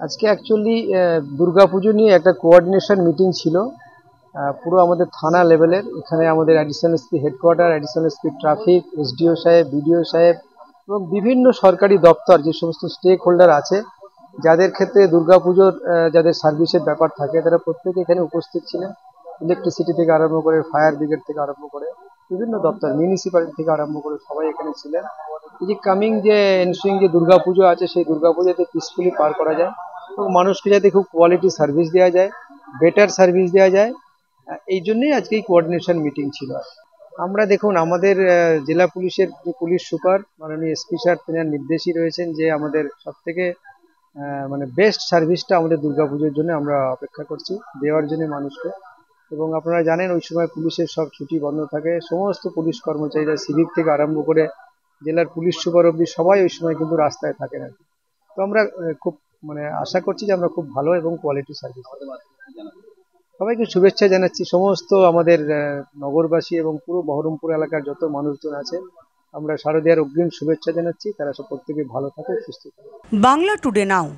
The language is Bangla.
আজকে অ্যাকচুয়ালি দুর্গাপুজো নিয়ে একটা কোঅর্ডিনেশন মিটিং ছিল। পুরো আমাদের থানা লেভেলের, এখানে আমাদের additional SP headquarter, additional SP traffic, SDO সাহেব, বিডিও সাহেব এবং বিভিন্ন সরকারি দপ্তর, যে সমস্ত স্টেক হোল্ডার আছে, যাদের ক্ষেত্রে দুর্গাপুজোর যাদের সার্ভিসের ব্যাপার থাকে, তারা প্রত্যেকে এখানে উপস্থিত ছিলেন। ইলেকট্রিসিটি থেকে আরম্ভ করে, ফায়ার ব্রিগেড থেকে আরম্ভ করে, বিভিন্ন দপ্তর, মিউনিসিপ্যালিটি থেকে আরম্ভ করে সবাই এখানে ছিলেন। এই যে কামিং যে এনসুইং যে দুর্গাপুজো আছে, সেই দুর্গাপুজোতে পিসফুলি পার করা যায় এবং মানুষকে যাতে খুব কোয়ালিটি সার্ভিস দেওয়া যায়, বেটার সার্ভিস দেওয়া যায়, এই জন্যই আজকে এই কোঅর্ডিনেশন মিটিং ছিল। আমরা দেখুন, আমাদের জেলা পুলিশের যে পুলিশ সুপার মাননীয় এসপি স্যার, তিনি নির্দেশই রয়েছেন যে আমাদের সব থেকে মানে বেস্ট সার্ভিসটা আমাদের দুর্গাপুজোর জন্য আমরা অপেক্ষা করছি দেওয়ার জন্য মানুষকে। এবং আপনারা জানেন ওই সময় পুলিশের সব ছুটি বন্ধ থাকে, সমস্ত পুলিশ কর্মচারীরা সিভিক থেকে আরম্ভ করে জেলার পুলিশ সুপার অব্দি সবাই ওই সময় কিন্তু রাস্তায় থাকেন আর কি। তো আমরা খুব মানে আশা করছি যে আমরা খুব ভালো এবং কোয়ালিটি সার্ভিস। সবাইকে শুভেচ্ছা জানাচ্ছি, সমস্ত আমাদের নগরবাসী এবং পুরো বহরমপুর এলাকার যত মানুষজন আছে, আমরা শারদীয়ার অগ্রিম শুভেচ্ছা জানাচ্ছি। তারা সব প্রত্যেকে ভালো থাকে, সুস্থ থাকে। বাংলা টুডে নাও।